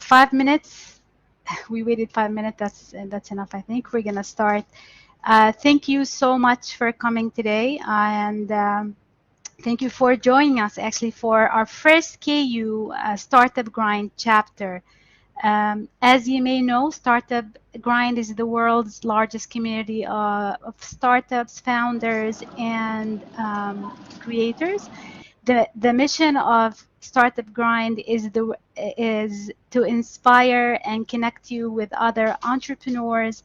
5 minutes. We waited 5 minutes. That's enough. I think we're gonna start. Thank you so much for coming today, and thank you for joining us actually for our first KU Startup Grind chapter. As you may know, Startup Grind is the world's largest community of startups, founders, and creators. The mission of Startup Grind is to inspire and connect you with other entrepreneurs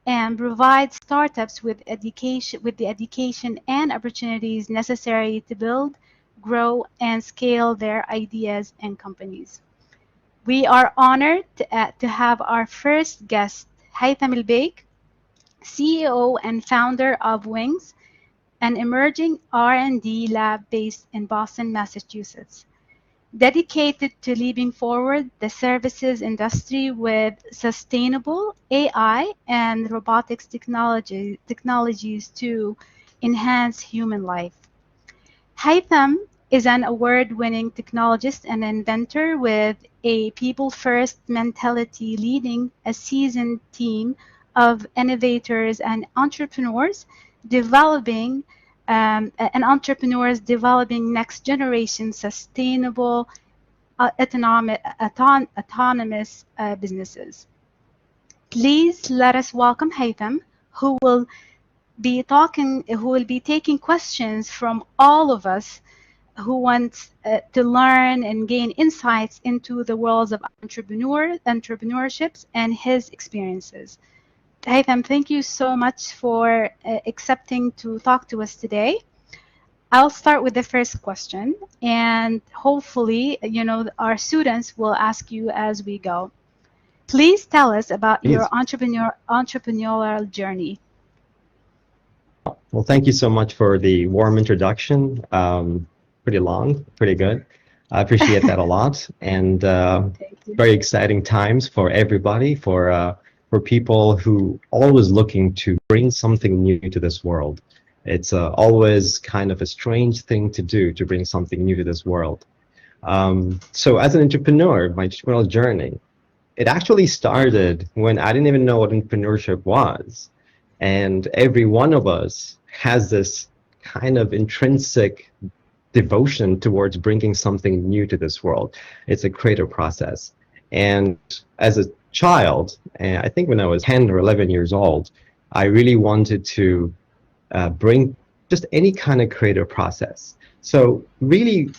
and provide startups with the education and opportunities necessary to build, grow, and scale their ideas and companies. We are honored to have our first guest, Haitham Al-Beik, CEO and founder of Wings, an emerging R&D lab based in Boston, Massachusetts, dedicated to leading forward the services industry with sustainable AI and robotics technologies to enhance human life. Haitham is an award-winning technologist and inventor with a people-first mentality, leading a seasoned team of innovators and entrepreneurs developing next-generation sustainable autonomous businesses. Please let us welcome Haitham, who will be taking questions from all of us who want to learn and gain insights into the worlds of entrepreneurships and his experiences. Haitham, thank you so much for accepting to talk to us today. I'll start with the first question, and hopefully, our students will ask you as we go. Please tell us about your entrepreneurial journey. Well, thank you so much for the warm introduction. Pretty long, pretty good. I appreciate that a lot, and very exciting times for everybody, for people who always looking to bring something new to this world. It's always kind of a strange thing to do, to bring something new to this world. So as an entrepreneur, my entrepreneurial journey, it actually started when I didn't even know what entrepreneurship was. And every one of us has this kind of intrinsic devotion towards bringing something new to this world. It's a creative process. And as a child, and I think when I was 10 or 11 years old, I really wanted to bring just any kind of creative process. So really,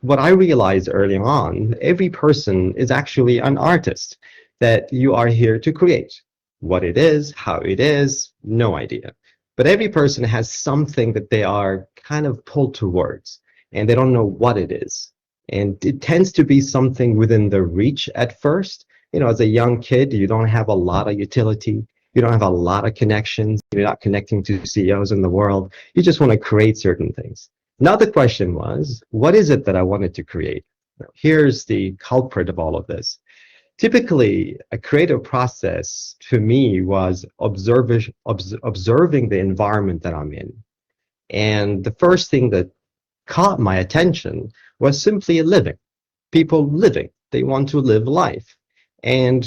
what I realized early on, every person is actually an artist, that you are here to create. What it is, how it is, no idea. But every person has something that they are kind of pulled towards, and they don't know what it is. And it tends to be something within their reach at first. As a young kid, you don't have a lot of utility. You don't have a lot of connections. You're not connecting to CEOs in the world. You just want to create certain things. Now the question was, what is it that I wanted to create? Here's the culprit of all of this. Typically, a creative process to me was observing the environment that I'm in. And the first thing that caught my attention was simply living. People living. They want to live life. And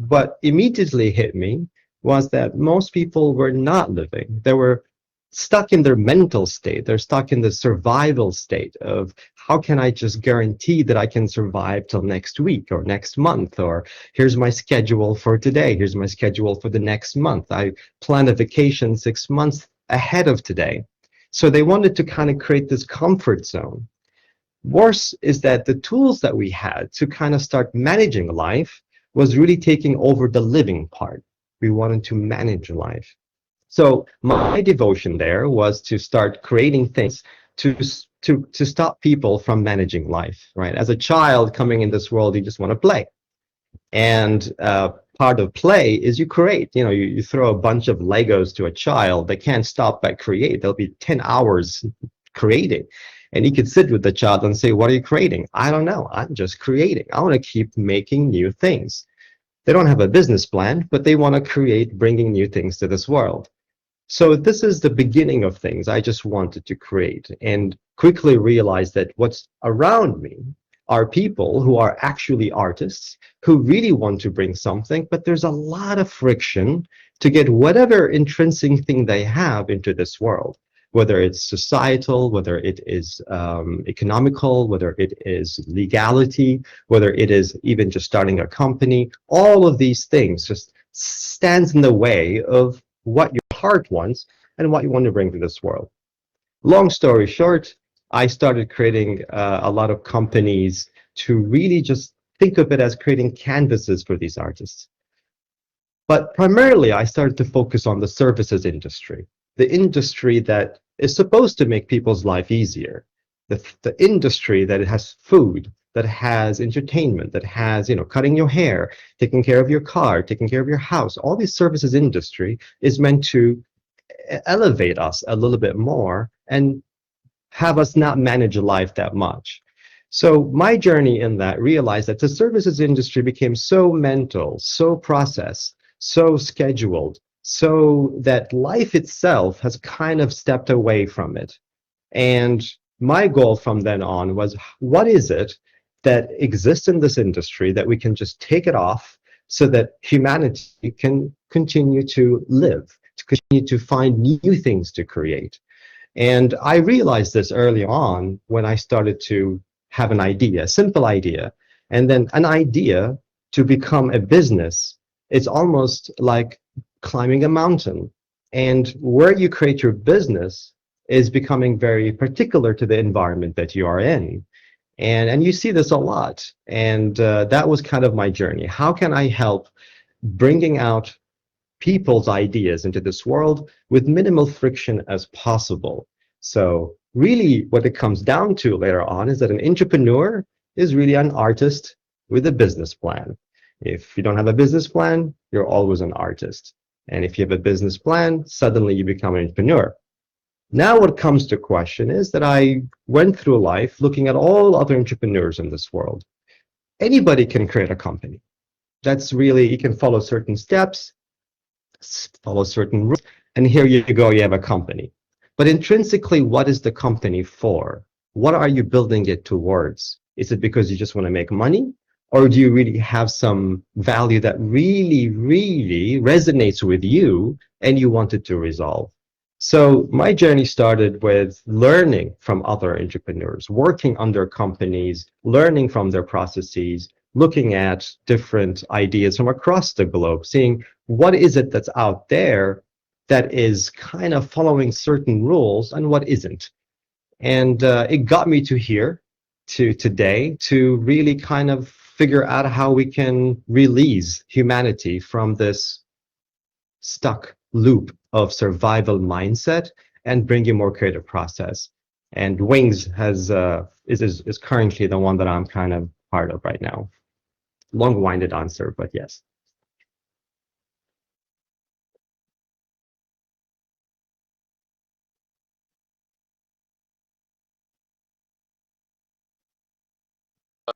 what immediately hit me was that most people were not living. They were stuck in their mental state. They're stuck in the survival state of, how can I just guarantee that I can survive till next week or next month? Or here's my schedule for today. Here's my schedule for the next month. I plan a vacation 6 months ahead of today. So they wanted to kind of create this comfort zone. Worse is that the tools that we had to kind of start managing life was really taking over the living part. We wanted to manage life. So my devotion there was to start creating things to stop people from managing life, right? As a child coming in this world, you just want to play. And part of play is you create. You throw a bunch of Legos to a child, they can't stop but create. There'll be 10 hours creating. And you could sit with the child and say, what are you creating? I don't know. I'm just creating. I want to keep making new things. They don't have a business plan, but they want to create, bringing new things to this world. So this is the beginning of things. I just wanted to create and quickly realized that what's around me are people who are actually artists who really want to bring something, but there's a lot of friction to get whatever intrinsic thing they have into this world, whether it's societal, whether it is economical, whether it is legality, whether it is even just starting a company. All of these things just stands in the way of what your heart wants and what you want to bring to this world. Long story short, I started creating a lot of companies to really just think of it as creating canvases for these artists. But primarily, I started to focus on the services industry, the industry that is supposed to make people's life easier, the industry that has food, that has entertainment, that has, cutting your hair, taking care of your car, taking care of your house. All these services industry is meant to elevate us a little bit more and have us not manage life that much. So my journey in that realized that the services industry became so mental, so processed, so scheduled, so that life itself has kind of stepped away from it. And my goal from then on was, what is it that exists in this industry that we can just take it off so that humanity can continue to live, to continue to find new things to create? And I realized this early on when I started to have an idea, a simple idea, and then an idea to become a business. It's almost like climbing a mountain. And where you create your business is becoming very particular to the environment that you are in. And you see this a lot. And that was kind of my journey. How can I help bringing out people's ideas into this world with minimal friction as possible? So really what it comes down to later on is that an entrepreneur is really an artist with a business plan. If you don't have a business plan, you're always an artist. And if you have a business plan, suddenly you become an entrepreneur. Now what comes to question is that I went through life looking at all other entrepreneurs in this world. Anybody can create a company. That's really, you can follow certain steps, follow certain rules, and here you go, you have a company. But intrinsically, what is the company for? What are you building it towards? Is it because you just want to make money? Or do you really have some value that really, really resonates with you and you want it to resolve? So my journey started with learning from other entrepreneurs, working under companies, learning from their processes, looking at different ideas from across the globe, seeing what is it that's out there that is kind of following certain rules and what isn't. And it got me to here, to today, to really kind of figure out how we can release humanity from this stuck loop of survival mindset and bring a more creative process. And Wings is currently the one that I'm kind of part of right now. Long-winded answer, but yes.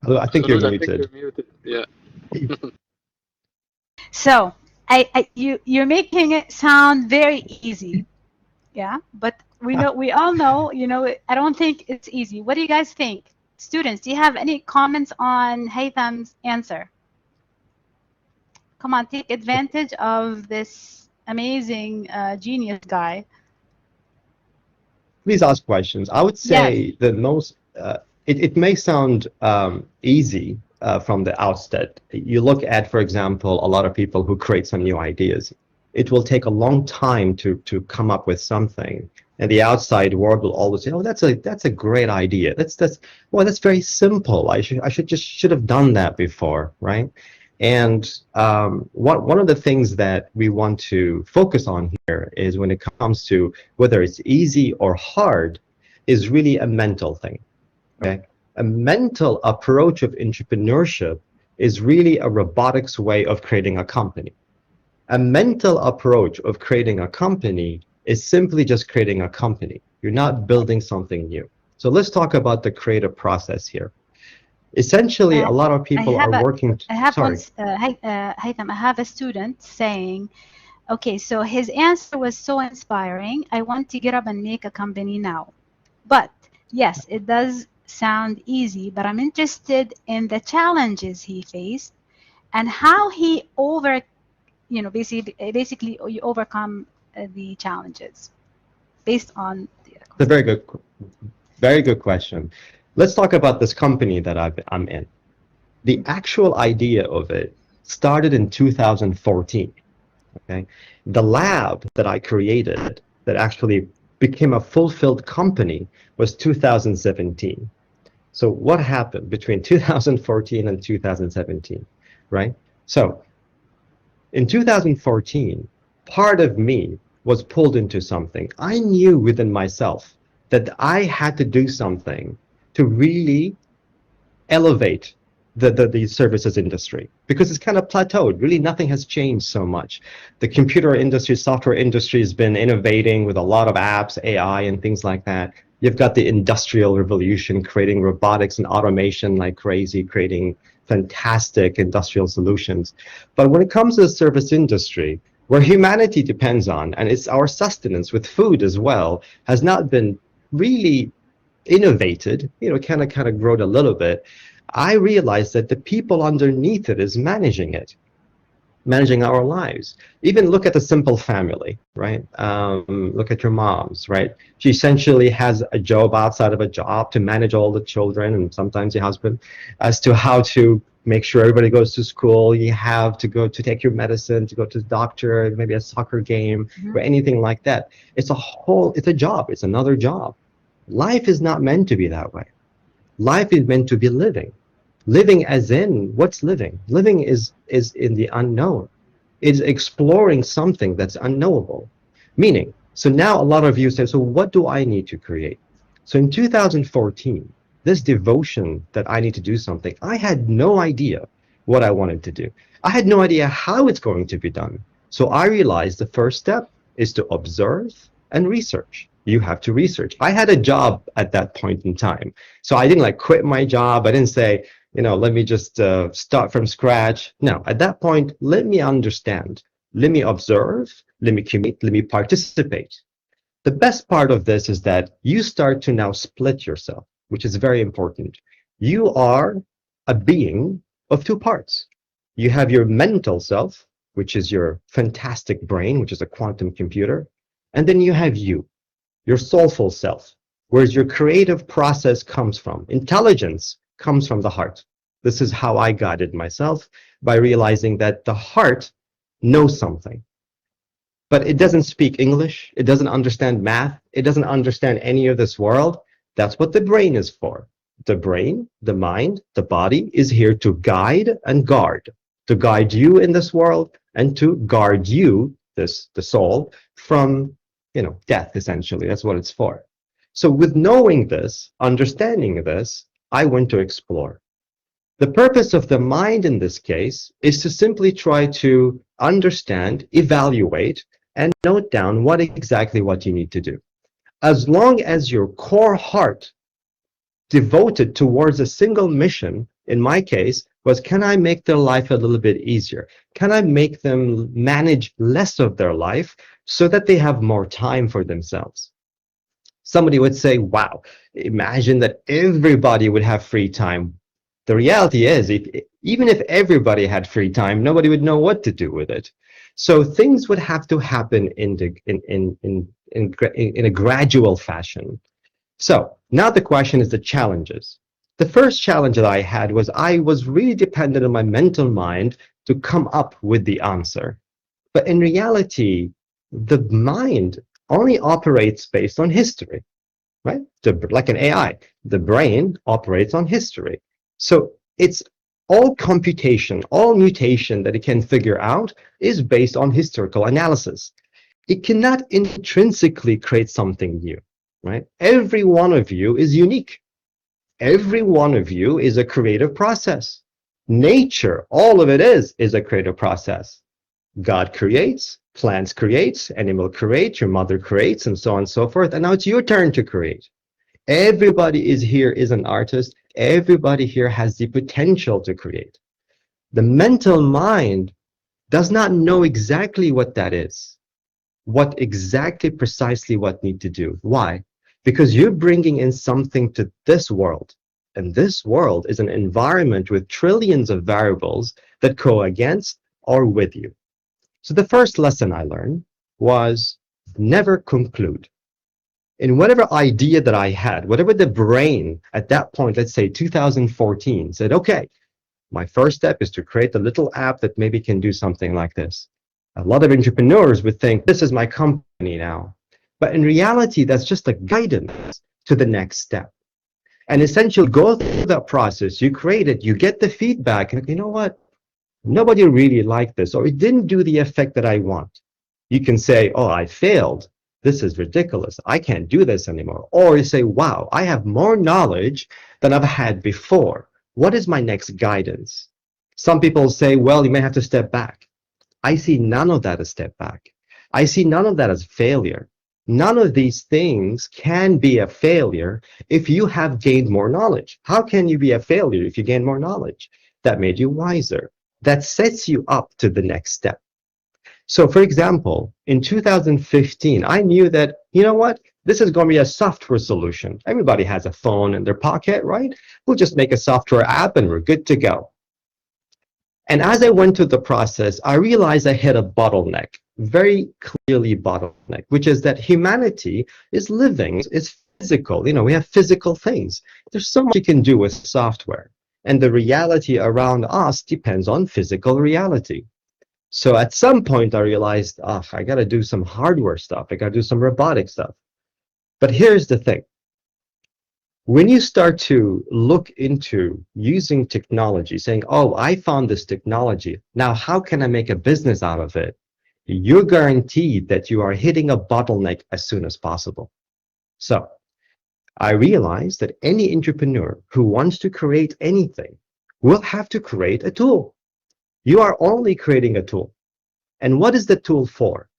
I think you're Feroz, I think muted. you're muted. Yeah. So you're making it sound very easy, yeah. But we all know, I don't think it's easy. What do you guys think, students? Do you have any comments on Haytham's answer? Come on, take advantage of this amazing genius guy. Please ask questions. I would Yes. say the most, it may sound easy from the outset. You look at, for example, a lot of people who create some new ideas. It will take a long time to come up with something. And the outside world will always say, "Oh, that's a great idea. That's very simple. I should have done that before, right?" And one of the things that we want to focus on here is when it comes to whether it's easy or hard, is really a mental thing. Okay, a mental approach of entrepreneurship is really a robotics way of creating a company. A mental approach of creating a company is simply just creating a company. You're not building something new. So let's talk about the creative process here. Essentially, Uh, a lot of I people have are a working. I have Sorry. once Haytham, I have a student saying, okay, so his answer was so inspiring. I want to get up and make a company now. But yes, it does sound easy, but I'm interested in the challenges he faced and how he basically you overcome the challenges based on the It's a very good question. Let's talk about this company that I'm in. The actual idea of it started in 2014. Okay, the lab that I created that actually became a fulfilled company was 2017. So what happened between 2014 and 2017, right? So in 2014, part of me was pulled into something. I knew within myself that I had to do something to really elevate the services industry because it's kind of plateaued. Really, nothing has changed so much. The computer industry, software industry has been innovating with a lot of apps, AI, and things like that. You've got the industrial revolution creating robotics and automation like crazy, creating fantastic industrial solutions. But when it comes to the service industry, where humanity depends on, and it's our sustenance with food as well, has not been really innovated, kind of growed a little bit. I realized that the people underneath it is managing it, managing our lives. Even look at a simple family, right? Look at your moms, right? She essentially has a job outside of a job to manage all the children and sometimes the husband as to how to make sure everybody goes to school. You have to go to take your medicine, to go to the doctor, maybe a soccer game or anything like that. It's a job. It's another job. Life is not meant to be that way. Life is meant to be living. Living as in what's living? Living is in the unknown. It's exploring something that's unknowable. Meaning, so now a lot of you say, so what do I need to create? So in 2014, this devotion that I need to do something, I had no idea what I wanted to do. I had no idea how it's going to be done. So I realized the first step is to observe and research. You have to research. I had a job at that point in time. So I didn't like quit my job. I didn't say, let me just start from scratch. No, at that point, let me understand. Let me observe. Let me commit. Let me participate. The best part of this is that you start to now split yourself, which is very important. You are a being of two parts. You have your mental self, which is your fantastic brain, which is a quantum computer. And then you have you, your soulful self, whereas your creative process comes from. Intelligence comes from the heart. This is how I guided myself by realizing that the heart knows something, but it doesn't speak English. It doesn't understand math. It doesn't understand any of this world. That's what the brain is for. The brain, the mind, the body is here to guide and guard, to guide you in this world and to guard you, the soul, from death, essentially. That's what it's for. So with knowing this, understanding this, I went to explore. The purpose of the mind in this case is to simply try to understand, evaluate, and note down what you need to do. As long as your core heart devoted towards a single mission, in my case, was can I make their life a little bit easier? Can I make them manage less of their life so that they have more time for themselves? Somebody would say, wow, imagine that everybody would have free time. The reality is, even if everybody had free time, nobody would know what to do with it. So things would have to happen in a gradual fashion. So now the question is the challenges. The first challenge that I had was I was really dependent on my mental mind to come up with the answer. But in reality, the mind only operates based on history, right? Like an AI, the brain operates on history. So it's all computation, all mutation that it can figure out is based on historical analysis. It cannot intrinsically create something new, right? Every one of you is unique. Every one of you is a creative process. Nature, all of it is a creative process. God creates, plants creates, animal creates, your mother creates, and so on and so forth. And now it's your turn to create. Everybody is an artist. Everybody here has the potential to create. The mental mind does not know exactly what that is, what exactly precisely what need to do. Why? because you're bringing in something to this world. And this world is an environment with trillions of variables that go against or with you. So the first lesson I learned was never conclude. In whatever idea that I had, whatever the brain at that point, let's say 2014, said, okay, my first step is to create a little app that maybe can do something like this. A lot of entrepreneurs would think, this is my company now. But in reality, that's just a guidance to the next step. And essentially go through that process, you create it, you get the feedback, and you know what? Nobody really liked this, or it didn't do the effect that I want. You can say, oh, I failed. This is ridiculous. I can't do this anymore. Or you say, wow, I have more knowledge than I've had before. What is my next guidance? Some people say, well, you may have to step back. I see none of that as step back. I see none of that as failure. None of these things can be a failure if you have gained more knowledge. How can you be a failure if you gain more knowledge? That made you wiser. That sets you up to the next step. So for example, in 2015, I knew that, you know what? This is going to be a software solution. Everybody has a phone in their pocket, right? We'll just make a software app and we're good to go. And as I went through the process, I realized I hit a bottleneck, very clearly bottleneck, which is that humanity is living, is physical. You know, we have physical things. There's so much you can do with software. And the reality around us depends on physical reality. So at some point I realized, oh, I got to do some hardware stuff. I got to do some robotic stuff. But here's the thing. When you start to look into using technology, saying, oh, I found this technology, now how can I make a business out of it? You're guaranteed that you are hitting a bottleneck as soon as possible. So I realized that any entrepreneur who wants to create anything will have to create a tool. You are only creating a tool. And what is the tool for?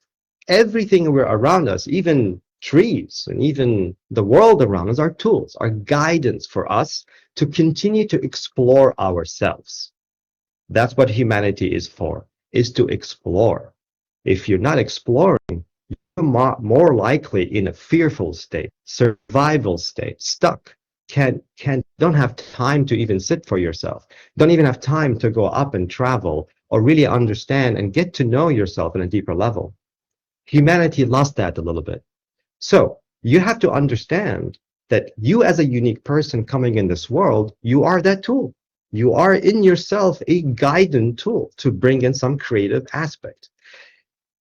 Everything around us, even trees and even the world around us, are tools, are guidance for us to continue to explore ourselves. That's what humanity is for, is to explore. If you're not exploring, you're more likely in a fearful state, survival state, stuck. Don't have time to even sit for yourself. Don't even have time to go up and travel or really understand and get to know yourself on a deeper level. Humanity lost that a little bit. So you have to understand that you as a unique person coming in this world, you are that tool. You are in yourself a guidance tool to bring in some creative aspect.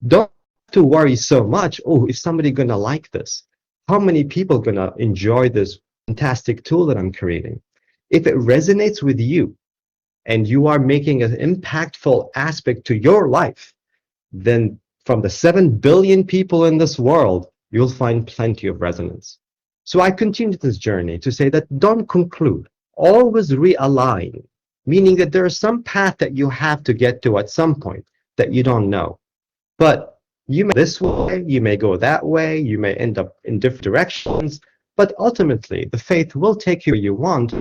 Don't have to worry so much, oh, is somebody going to like this? How many people going to enjoy this fantastic tool that I'm creating? If it resonates with you and you are making an impactful aspect to your life, then from the 7 billion people in this world, you'll find plenty of resonance. So I continued this journey to say that don't conclude, always realign, meaning that there is some path that you have to get to at some point that you don't know. But you may go this way, you may go that way, you may end up in different directions, but ultimately the faith will take you where you want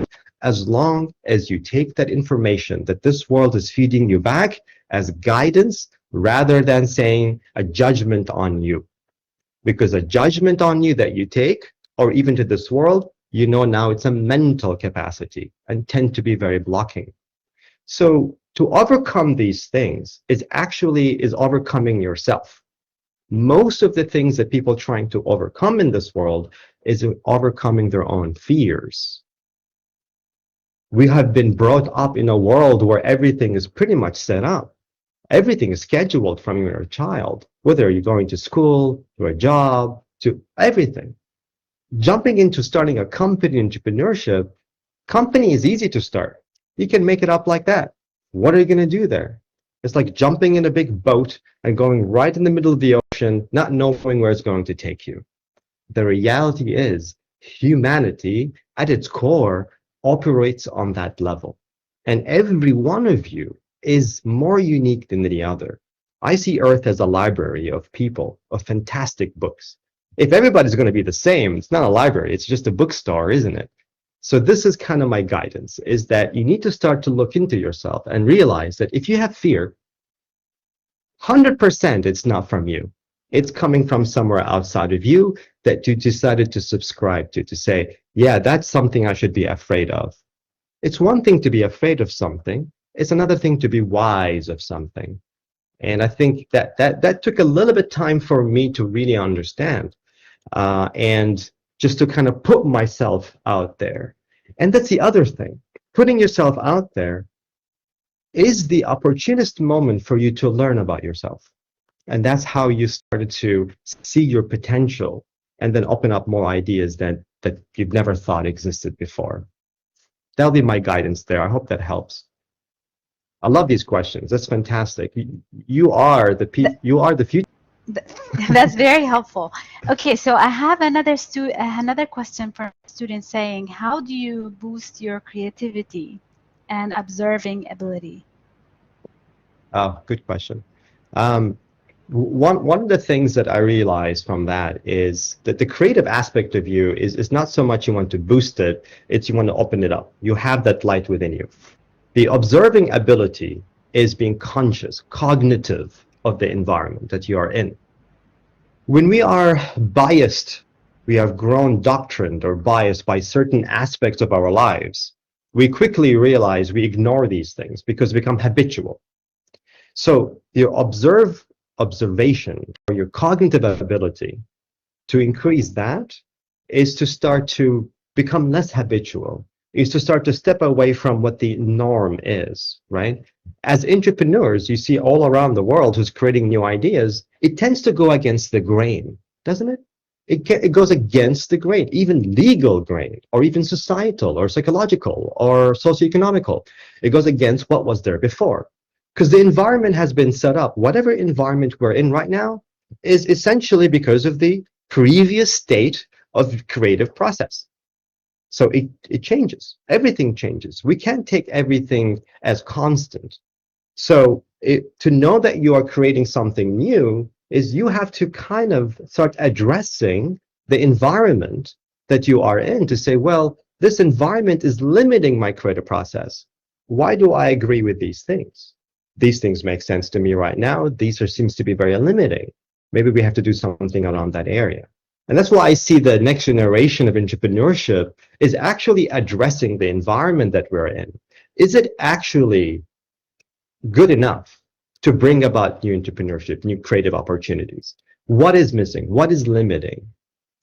as long as you take that information that this world is feeding you back as guidance rather than saying a judgment on you. Because a judgment on you that you take, or even to this world, you know now it's a mental capacity and tend to be very blocking. So to overcome these things is overcoming yourself. Most of the things that people are trying to overcome in this world is overcoming their own fears. We have been brought up in a world where everything is pretty much set up. Everything is scheduled from when you're a child, whether you're going to school, to a job, to everything. Jumping into starting a company, entrepreneurship, company is easy to start. You can make it up like that. What are you going to do there? It's like jumping in a big boat and going right in the middle of the ocean, not knowing where it's going to take you. The reality is humanity at its core operates on that level. And every one of you is more unique than the other. I see Earth as a library of people, of fantastic books. If everybody's going to be the same, it's not a library, it's just a bookstore, isn't it? So this is kind of my guidance, is that you need to start to look into yourself and realize that if you have fear, 100% it's not from you. It's coming from somewhere outside of you that you decided to subscribe to say, yeah, that's something I should be afraid of. It's one thing to be afraid of something. It's another thing to be wise of something. And I think that took a little bit time for me to really understand, and just to kind of put myself out there. And that's the other thing. Putting yourself out there is the opportunist moment for you to learn about yourself. And that's how you started to see your potential and then open up more ideas that you've never thought existed before. That'll be my guidance there. I hope that helps. I love these questions. That's fantastic. You are you are the future. That's very helpful. Okay, so I have another question from a student saying, how do you boost your creativity and observing ability? Oh, good question. Um, one of the things that I realized from that is that the creative aspect of you is not so much you want to boost it, it's you want to open it up. You have that light within you. The observing ability is being conscious, cognitive of the environment that you are in. When we are biased, we have grown doctrined or biased by certain aspects of our lives, we quickly realize we ignore these things because they become habitual. So your observation or your cognitive ability to increase that is to start to become less habitual, is to start to step away from what the norm is, right? As entrepreneurs, you see all around the world who's creating new ideas, it tends to go against the grain, doesn't it? It goes against the grain, even legal grain, or even societal, or psychological, or socioeconomical. It goes against what was there before. Because the environment has been set up. Whatever environment we're in right now is essentially because of the previous state of creative process. So it changes. Everything changes. We can't take everything as constant. So to know that you are creating something new is you have to kind of start addressing the environment that you are in to say, well, this environment is limiting my creative process. Why do I agree with these things? These things make sense to me right now. These seems to be very limiting. Maybe we have to do something around that area. And that's why I see the next generation of entrepreneurship is actually addressing the environment that we're in. Is it actually good enough to bring about new entrepreneurship, new creative opportunities? What is missing? What is limiting?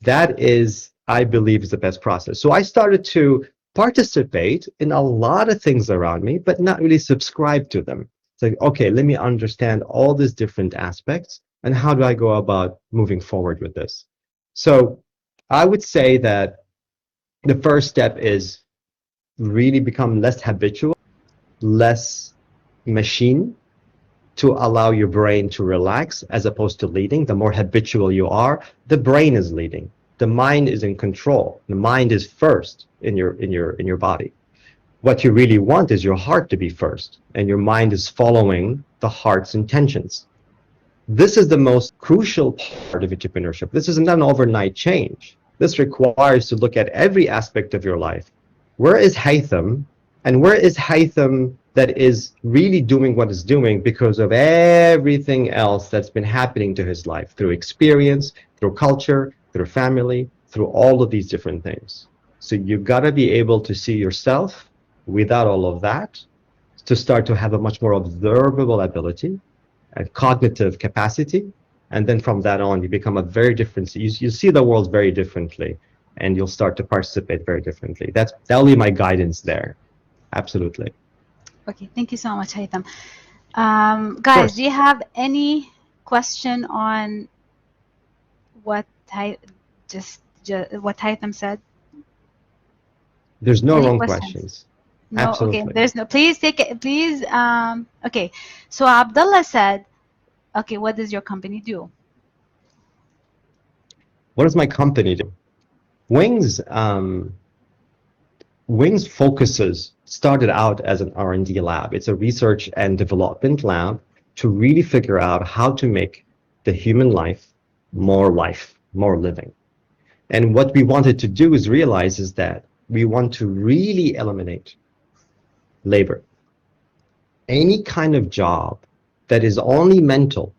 That is, I believe, is the best process. So I started to participate in a lot of things around me, but not really subscribe to them. It's like, okay, let me understand all these different aspects and how do I go about moving forward with this? So I would say that the first step is really become less habitual, less machine, to allow your brain to relax as opposed to leading. The more habitual you are, the brain is leading. The mind is in control. The mind is first in your body. What you really want is your heart to be first, and your mind is following the heart's intentions. This is the most crucial part of entrepreneurship. This isn't an overnight change. This requires to look at every aspect of your life. Where is Haitham? And where is Haitham that is really doing what it's doing because of everything else that's been happening to his life through experience, through culture, through family, through all of these different things. So you've got to be able to see yourself without all of that to start to have a much more observable ability and cognitive capacity. And then from that on, you become a very different, you see the world very differently, and you'll start to participate very differently. That'll be my guidance there. Absolutely. Okay, thank you so much, Haitham. Of Guys, do course. you have any question on what just what Haitham said? There's no Any wrong questions? questions. No. Okay. Absolutely. There's no. Please take it. Please. Okay. So Abdullah said, "Okay, what does your company do?" What does my company do? Wings, Wings focuses started out as an R&D lab. It's a research and development lab to really figure out how to make the human life, more living. And what we wanted to do is realize is that we want to really eliminate labor. Any kind of job that is only mental,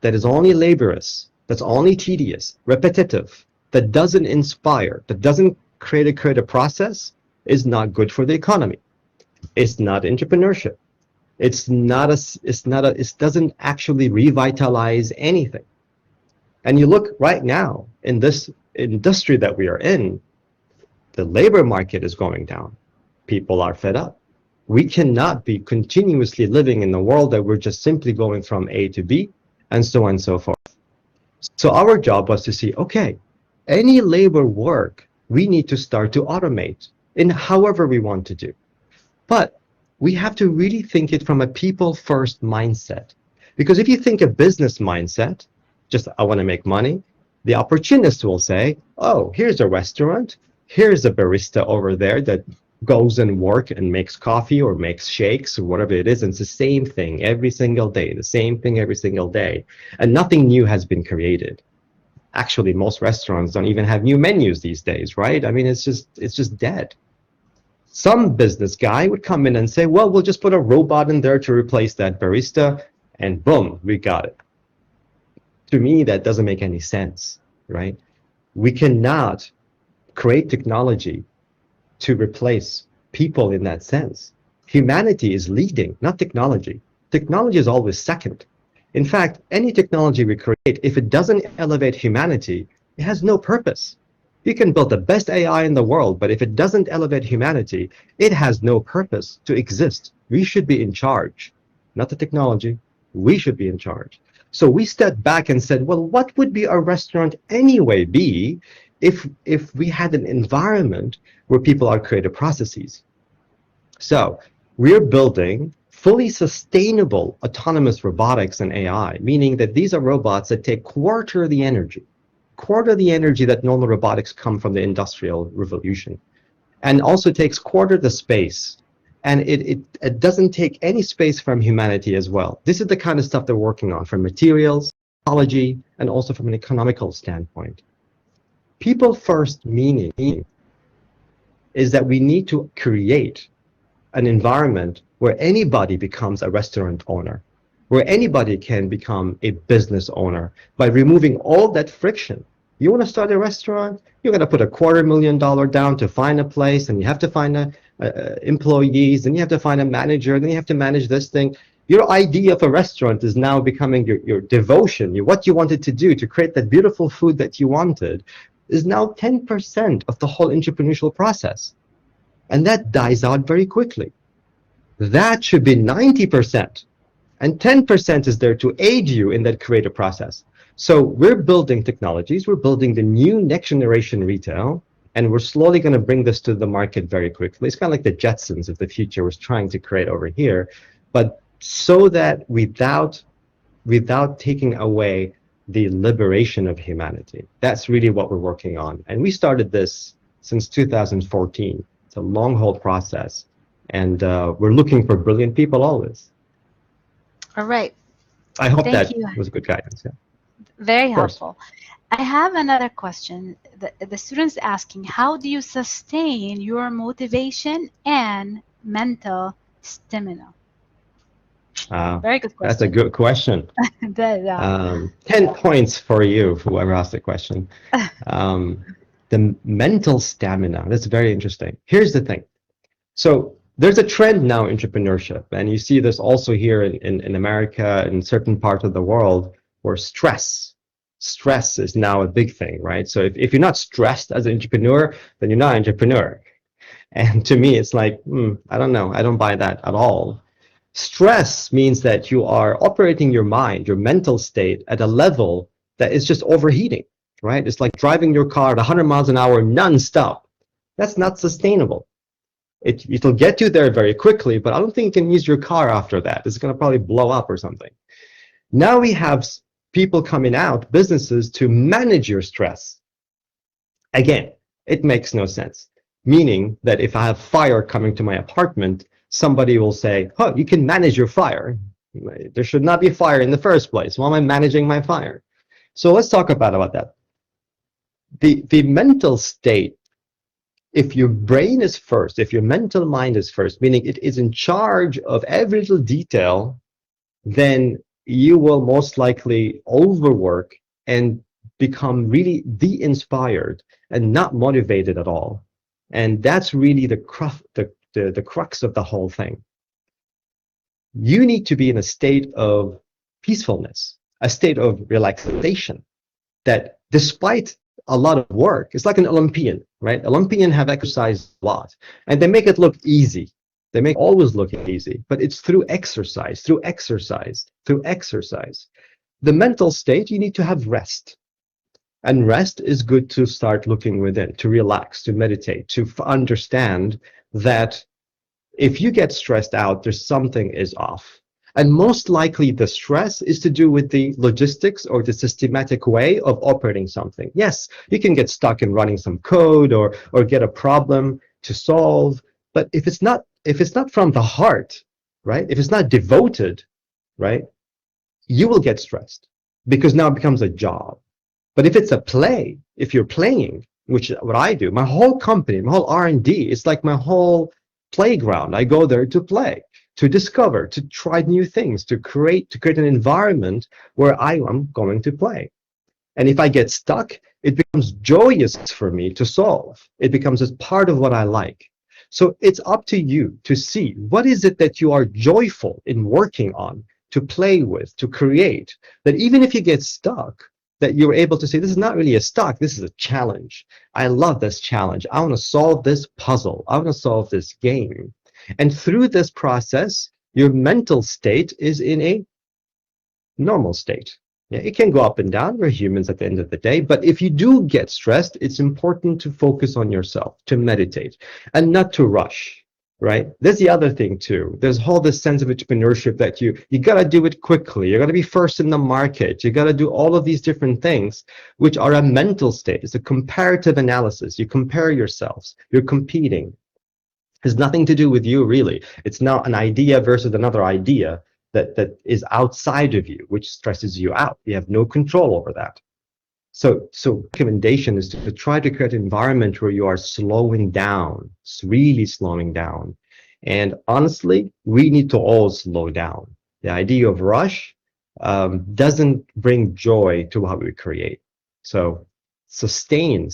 that is only laborious, that's only tedious, repetitive, that doesn't inspire, that doesn't create a process, is not good for the economy. It's not entrepreneurship. It doesn't actually revitalize anything. And you look right now in this industry that we are in, the labor market is going down. People are fed up. We cannot be continuously living in a world that we're just simply going from A to B and so on and so forth. So our job was to see, okay, any labor work we need to start to automate in however we want to do. But we have to really think it from a people first mindset. Because if you think a business mindset, just I want to make money, the opportunist will say, oh, here's a restaurant, here's a barista over there that goes and work and makes coffee or makes shakes or whatever it is, and it's the same thing every single day, the same thing every single day, and nothing new has been created. Actually, most restaurants don't even have new menus these days, right? I mean, it's just dead. Some business guy would come in and say, well, we'll just put a robot in there to replace that barista, and boom, we got it. To me, that doesn't make any sense, right? We cannot create technology to replace people in that sense. Humanity is leading, not technology. Technology is always second. In fact, any technology we create, if it doesn't elevate humanity, it has no purpose. You can build the best AI in the world, but if it doesn't elevate humanity, it has no purpose to exist. We should be in charge, not the technology. We should be in charge. So we stepped back and said, well, what would be a restaurant anyway be if we had an environment where people are creative processes? So we're building fully sustainable autonomous robotics and AI, meaning that these are robots that take quarter the energy that normal robotics come from the industrial revolution, and also takes quarter the space. And it doesn't take any space from humanity as well. This is the kind of stuff they're working on from materials, technology, and also from an economical standpoint. People first meaning is that we need to create an environment where anybody becomes a restaurant owner, where anybody can become a business owner by removing all that friction. You want to start a restaurant, you're going to put $250,000 down to find a place, and you have to find employees, and you have to find a manager, and then you have to manage this thing. Your idea of a restaurant is now becoming your devotion. What you wanted to do to create that beautiful food that you wanted is now 10% of the whole entrepreneurial process. And that dies out very quickly. That should be 90%. And 10% is there to aid you in that creative process. So we're building technologies, we're building the new next generation retail, and we're slowly going to bring this to the market very quickly. It's kind of like the Jetsons of the future was trying to create over here, but so that without taking away the liberation of humanity. That's really what we're working on. And we started this since 2014. It's a long haul process, and we're looking for brilliant people always. All right. I hope Thank that you. was good guidance. Yeah. Very Of course. helpful. I have another question. The student's asking, how do you sustain your motivation and mental stamina? Very good question. That's a good question. 10 points for you, whoever asked the question. The mental stamina, that's very interesting. Here's the thing. So there's a trend now in entrepreneurship, and you see this also here in America and certain parts of the world, where stress is now a big thing, right? So if you're not stressed as an entrepreneur, then you're not an entrepreneur. And to me, it's like, I don't know, I don't buy that at all. Stress means that you are operating your mind, your mental state, at a level that is just overheating, right? It's like driving your car at 100 miles an hour non-stop. That's not sustainable. It'll get you there very quickly, but I don't think you can use your car after that. It's going to probably blow up or something. Now we have people coming out, businesses, to manage your stress. Again, it makes no sense. Meaning that if I have fire coming to my apartment, somebody will say, oh, you can manage your fire. There should not be fire in the first place. Why am I managing my fire? So let's talk about that. The mental state, if your brain is first, if your mental mind is first, meaning it is in charge of every little detail, then you will most likely overwork and become really de-inspired and not motivated at all. And that's really the crux of the whole thing. You need to be in a state of peacefulness, a state of relaxation, that despite a lot of work, it's like an Olympian, right? Olympians have exercised a lot and they make it look easy. They make it always look easy, but it's through exercise, through exercise, through exercise. The mental state, you need to have rest. And rest is good to start looking within, to relax, to meditate, to understand that if you get stressed out, there's something is off. And most likely the stress is to do with the logistics or the systematic way of operating something. Yes, you can get stuck in running some code or get a problem to solve, but if it's not from the heart, right? If it's not devoted, right? You will get stressed because now it becomes a job. But if it's a play, if you're playing, which is what I do, my whole company, my whole R&D, it's like my whole playground. I go there to play, to discover, to try new things, to create an environment where I am going to play. And if I get stuck, it becomes joyous for me to solve. It becomes as part of what I like. So it's up to you to see what is it that you are joyful in working on, to play with, to create, that even if you get stuck, that you're able to say, this is not really a stuck, this is a challenge. I love this challenge. I want to solve this puzzle. I want to solve this game. And through this process, your mental state is in a normal state. Yeah, it can go up and down. We're humans at the end of the day. But if you do get stressed, it's important to focus on yourself, to meditate, and not to rush. Right? There's the other thing too. There's all this sense of entrepreneurship that you gotta do it quickly. You gotta be first in the market. You gotta do all of these different things, which are a mental state. It's a comparative analysis. You compare yourselves. You're competing. It has nothing to do with you really. It's now an idea versus another idea that is outside of you, which stresses you out. You have no control over that. So recommendation is to try to create an environment where you are slowing down, really slowing down. And honestly, we need to all slow down. The idea of rush doesn't bring joy to what we create. So sustain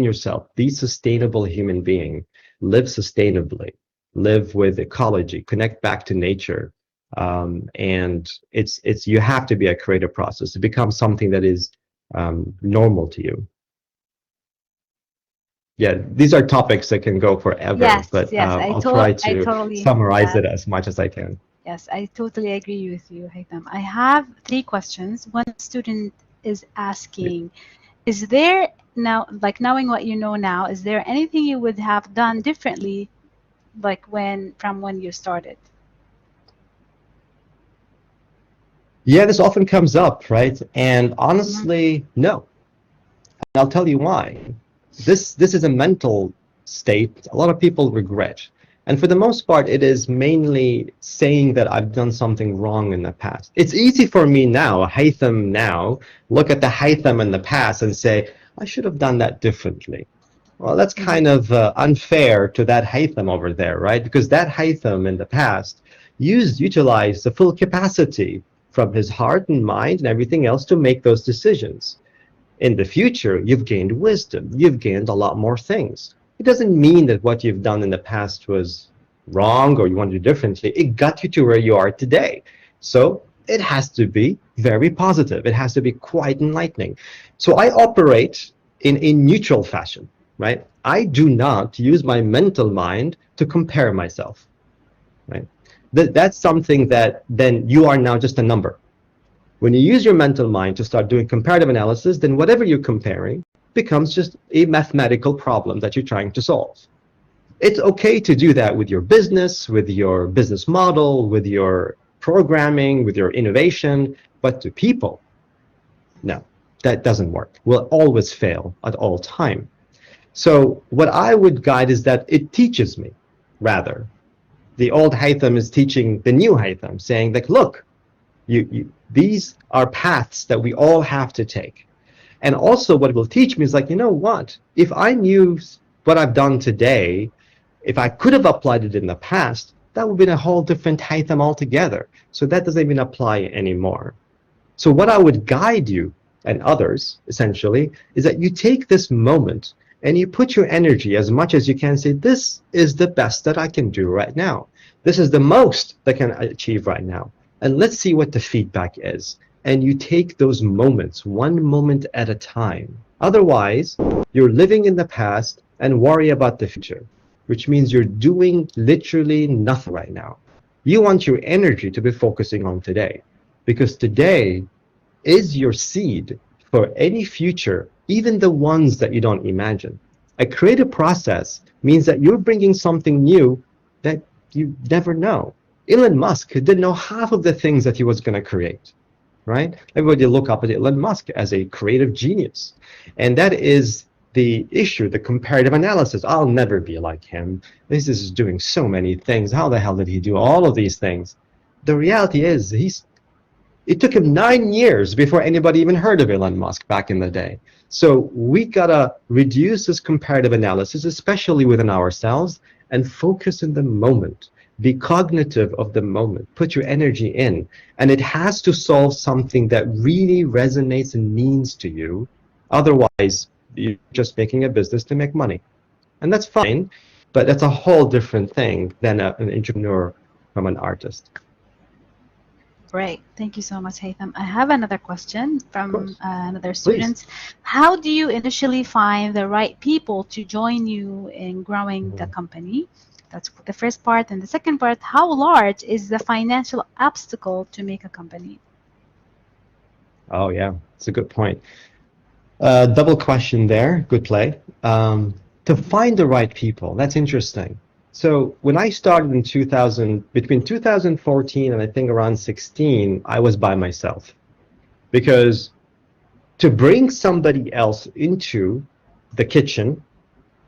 yourself. Be sustainable human being. Live sustainably. Live with ecology. Connect back to nature. And it's you have to be a creative process. It becomes something that is normal to you. Yeah, these are topics that can go forever, Yes, but yes, I'll try I to totally, summarize yeah, it as much as I can. yes, I totally agree with you, Haitham. I have three questions. One student is asking, is there now, like knowing what you know now, is there anything you would have done differently, like from when you started? Yeah, this often comes up, right? And honestly, no. And I'll tell you why. This is a mental state a lot of people regret. And for the most part, it is mainly saying that I've done something wrong in the past. It's easy for me now, Haitham now, look at the Haitham in the past and say, I should have done that differently. Well, that's kind of unfair to that Haitham over there, right? Because that Haitham in the past utilized the full capacity from his heart and mind and everything else to make those decisions. In the future, you've gained wisdom. You've gained a lot more things. It doesn't mean that what you've done in the past was wrong or you want to do differently. It got you to where you are today. So it has to be very positive. It has to be quite enlightening. So I operate in a neutral fashion, right? I do not use my mental mind to compare myself, right? That's something that then you are now just a number. When you use your mental mind to start doing comparative analysis, then whatever you're comparing becomes just a mathematical problem that you're trying to solve. It's okay to do that with your business model, with your programming, with your innovation, but to people, no, that doesn't work. We'll always fail at all time. So what I would guide is that it teaches me, rather. The old Haitham is teaching the new Haitham, saying that, look, these are paths that we all have to take. And also what it will teach me is like, you know what? If I knew what I've done today, if I could have applied it in the past, that would have been a whole different Haitham altogether. So that doesn't even apply anymore. So what I would guide you and others, essentially, is that you take this moment and you put your energy as much as you can, say, this is the best that I can do right now. This is the most that I can achieve right now. And let's see what the feedback is. And you take those moments, one moment at a time. Otherwise, you're living in the past and worry about the future, which means you're doing literally nothing right now. You want your energy to be focusing on today, because today is your seed for any future, even the ones that you don't imagine. A creative process means that you're bringing something new that you never know. Elon Musk didn't know half of the things that he was going to create, right? Everybody look up at Elon Musk as a creative genius. And that is the issue, the comparative analysis. I'll never be like him. This is doing so many things. How the hell did he do all of these things? The reality is it took him 9 years before anybody even heard of Elon Musk back in the day. So we gotta reduce this comparative analysis, especially within ourselves, and focus in the moment. Be cognitive of the moment. Put your energy in. And it has to solve something that really resonates and means to you. Otherwise, you're just making a business to make money. And that's fine, but that's a whole different thing than an entrepreneur from an artist. Great. Thank you so much, Haitham. I have another question from another Please. student. How do you initially find the right people to join you in growing the company? That's the first part. And the second part, how large is the financial obstacle to make a company? Oh, yeah, it's a good point. Double question there. Good play. To find the right people, that's interesting. So when I started in 2000, between 2014 and I think around 16, I was by myself. Because to bring somebody else into the kitchen,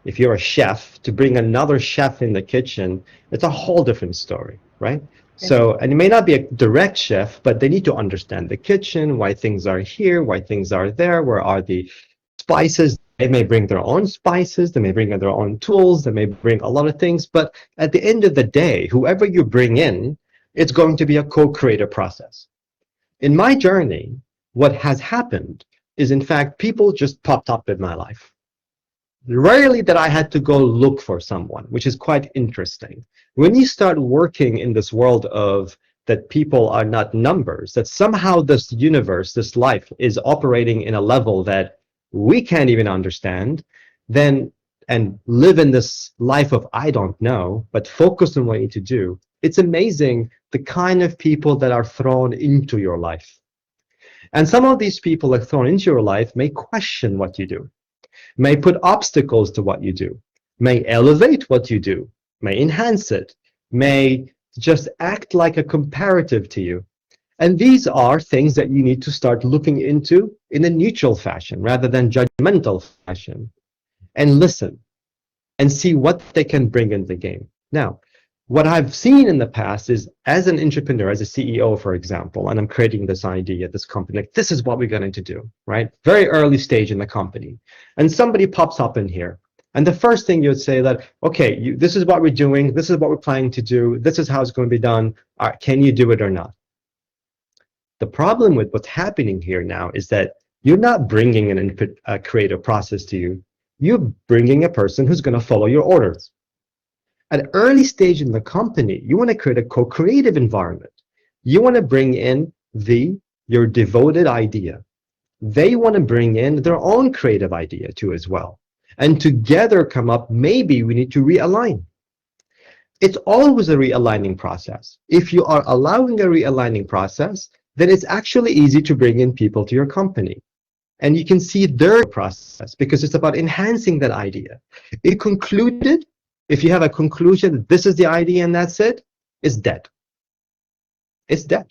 if you're a chef, to bring another chef in the kitchen, it's a whole different story, right? So, and it may not be a direct chef, but they need to understand the kitchen, why things are here, why things are there, where are the spices. They may bring their own spices, they may bring their own tools, they may bring a lot of things, but at the end of the day, whoever you bring in, it's going to be a co-creative process. In my journey, what has happened is, in fact, people just popped up in my life. Rarely that I had to go look for someone, which is quite interesting. When you start working in this world of that people are not numbers, that somehow this universe, this life is operating in a level that we can't even understand, then, and live in this life of I don't know, but focus on what you need to do, it's amazing the kind of people that are thrown into your life. And some of these people that are thrown into your life may question what you do, may put obstacles to what you do, may elevate what you do, may enhance it, may just act like a comparative to you. And these are things that you need to start looking into in a neutral fashion rather than judgmental fashion, and listen and see what they can bring in the game. Now, what I've seen in the past is, as an entrepreneur, as a CEO, for example, and I'm creating this idea, this company, like this is what we're going to do, right? Very early stage in the company. And somebody pops up in here. And the first thing you would say that, okay, this is what we're doing, this is what we're planning to do, this is how it's going to be done. All right, can you do it or not? The problem with what's happening here now is that you're not bringing a creative process to you. You're bringing a person who's going to follow your orders. At an early stage in the company, you want to create a co-creative environment. You want to bring in your devoted idea. They want to bring in their own creative idea too as well. And together come up, maybe we need to realign. It's always a realigning process. If you are allowing a realigning process, then it's actually easy to bring in people to your company. And you can see their process because it's about enhancing that idea. It concluded. If you have a conclusion that this is the idea and that's it, it's dead. It's dead.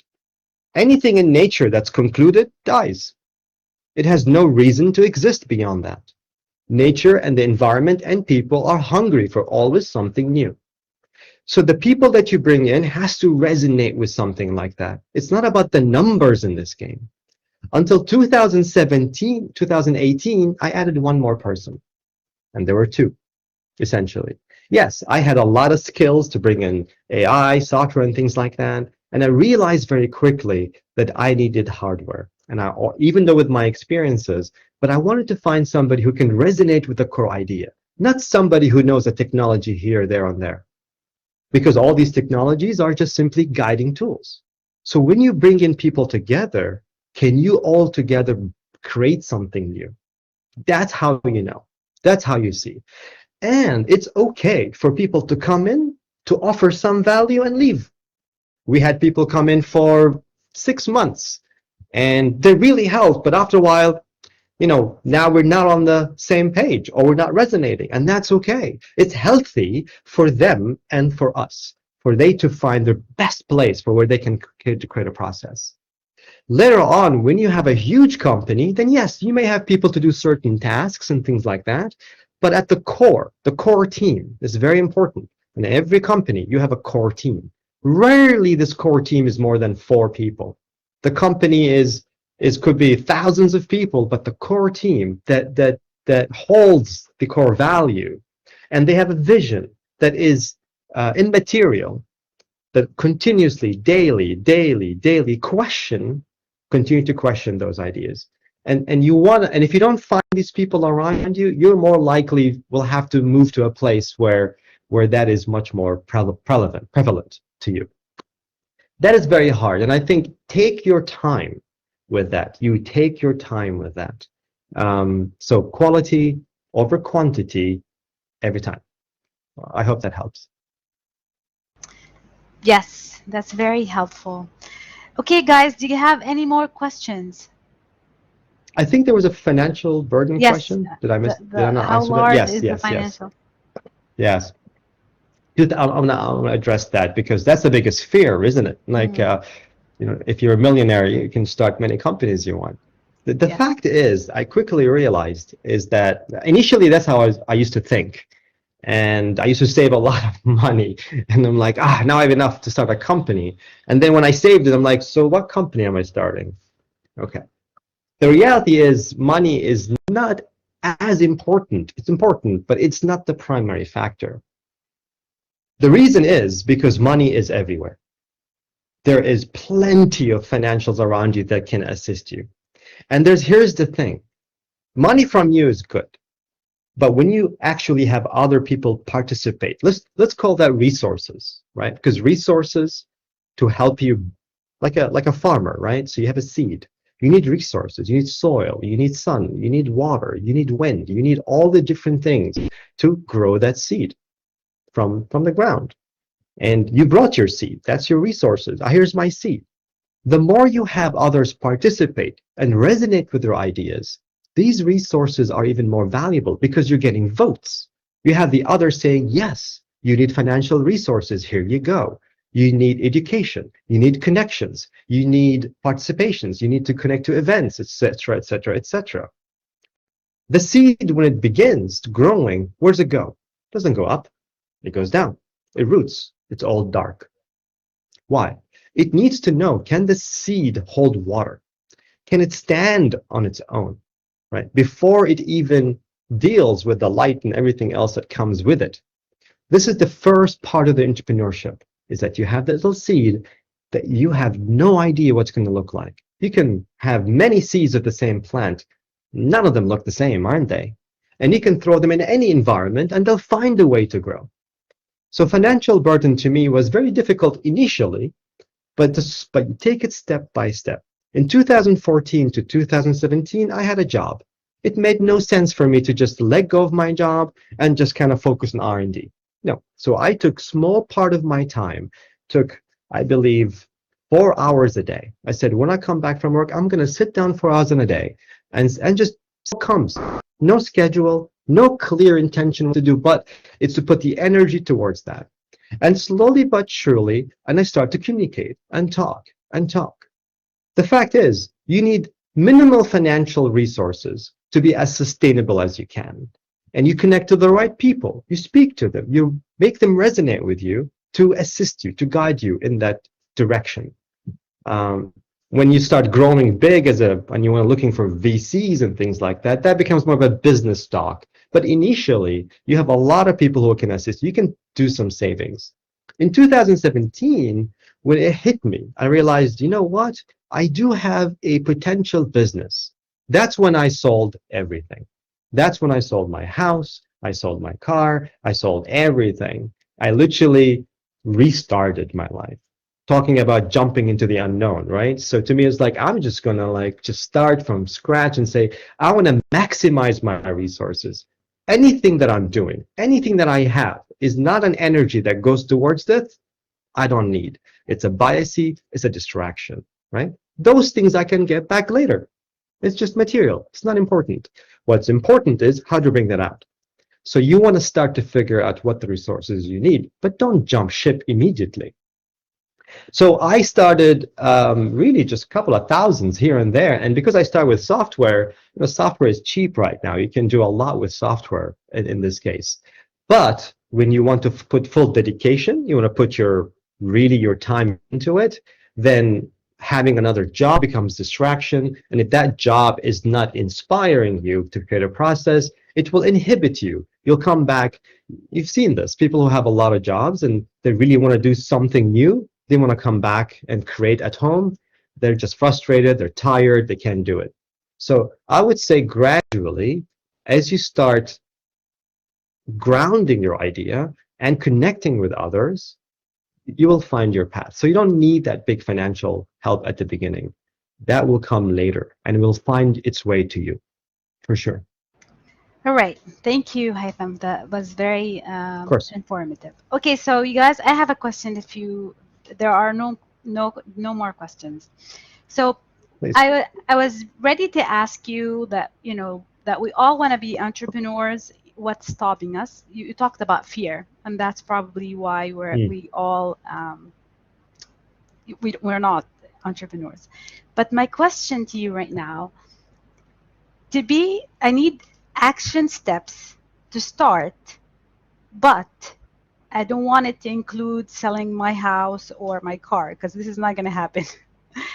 Anything in nature that's concluded dies. It has no reason to exist beyond that. Nature and the environment and people are hungry for always something new. So the people that you bring in has to resonate with something like that. It's not about the numbers in this game. Until 2017, 2018, I added one more person. And there were two, essentially. Yes, I had a lot of skills to bring in AI, software, and things like that. And I realized very quickly that I needed hardware. and even though with my experiences, but I wanted to find somebody who can resonate with the core idea, not somebody who knows a technology here, there, and there, because all these technologies are just simply guiding tools. So when you bring in people together, can you all together create something new? That's how you know. That's how you see. And it's okay for people to come in, to offer some value and leave. We had people come in for 6 months and they really helped, but after a while, now we're not on the same page or we're not resonating, and that's okay. It's healthy for them and for us, for they to find their best place for where they can create a process. Later on, when you have a huge company, then yes, you may have people to do certain tasks and things like that. But at the core team is very important. In every company, you have a core team. Rarely this core team is more than 4 people. The company could be thousands of people, but the core team that holds the core value, and they have a vision that is immaterial, that continuously, daily continue to question those ideas. And if you don't find these people around you, you're more likely will have to move to a place where that is much more prevalent to you. That is very hard, and I think take your time with that. You take your time with that. So quality over quantity every time. I hope that helps. Yes, that's very helpful. Okay, guys, do you have any more questions? I think there was a financial burden Yes, question. Did I not how answer that? large Yes, is the yes, financial? yes. I'm gonna address that because that's the biggest fear, isn't it? Like, if you're a millionaire, you can start many companies you want. The Yes. fact is, I quickly realized is that initially that's how I used to think. And I used to save a lot of money. And I'm like, now I have enough to start a company. And then when I saved it, I'm like, so what company am I starting? Okay. The reality is money is not as important. It's important, but it's not the primary factor. The reason is because money is everywhere. There is plenty of financials around you that can assist you. And here's the thing. Money from you is good. But when you actually have other people participate, let's call that resources, right? Because resources to help you, like a farmer, right? So you have a seed. You need resources. You need soil. You need sun. You need water. You need wind. You need all the different things to grow that seed from the ground. And you brought your seed. That's your resources. Here's my seed. The more you have others participate and resonate with your ideas, these resources are even more valuable because you're getting votes. You have the others saying, yes, you need financial resources. Here you go. You need education. You need connections. You need participations. You need to connect to events, etc., etc., etc. The seed, when it begins growing, where does it go? It doesn't go up. It goes down. It roots. It's all dark. Why? It needs to know, can the seed hold water? Can it stand on its own, right? Before it even deals with the light and everything else that comes with it. This is the first part of the entrepreneurship, is that you have that little seed that you have no idea what's going to look like. You can have many seeds of the same plant. None of them look the same, aren't they? And you can throw them in any environment and they'll find a way to grow. So financial burden to me was very difficult initially, but you take it step by step. In 2014 to 2017, I had a job. It made no sense for me to just let go of my job and just kind of focus on R&D. No. So I took small part of my time, I believe, 4 hours a day. I said, when I come back from work, I'm going to sit down 4 hours in a day and just what comes. No schedule, no clear intention what to do, but it's to put the energy towards that. And slowly but surely, and I start to communicate and talk and talk. The fact is, you need minimal financial resources to be as sustainable as you can. And you connect to the right people. You speak to them. You make them resonate with you to assist you, to guide you in that direction. When you start growing big and you are looking for VCs and things like that, that becomes more of a business stock. But initially, you have a lot of people who can assist. You can do some savings. In 2017, when it hit me, I realized, you know what? I do have a potential business. That's when I sold everything. That's when I sold my house, I sold my car, I sold everything. I literally restarted my life. Talking about jumping into the unknown, right? So to me, it's like I'm just gonna like just start from scratch and say, I want to maximize my resources. Anything that I'm doing, anything that I have is not an energy that goes towards this, I don't need. It's a biasy, it's a distraction, right? Those things I can get back later. It's just material. It's not important. What's important is how to bring that out. So you want to start to figure out what the resources you need, but don't jump ship immediately. So I started really just a couple of thousands here and there. And because I started with software, software is cheap right now. You can do a lot with software in this case. But when you want to put full dedication, you want to put your time into it, then having another job becomes distraction. And if that job is not inspiring you to create a process, it will inhibit you. You'll come back. You've seen this. People who have a lot of jobs and they really want to do something new, they want to come back and create at home. They're just frustrated, they're tired, they can't do it. So I would say gradually, as you start grounding your idea and connecting with others, you will find your path. So you don't need that big financial help at the beginning. That will come later and will find its way to you, for sure. All right. Thank you, Haitham. That was very Of course, informative. Okay, so you guys, I have a question. If you, there are no more questions. So please. I was ready to ask you that, that we all want to be entrepreneurs. What's stopping us? You talked about fear, and that's probably why Mm. we all we're not entrepreneurs. But my question to you right now, I need action steps to start, but I don't want it to include selling my house or my car because this is not going to happen.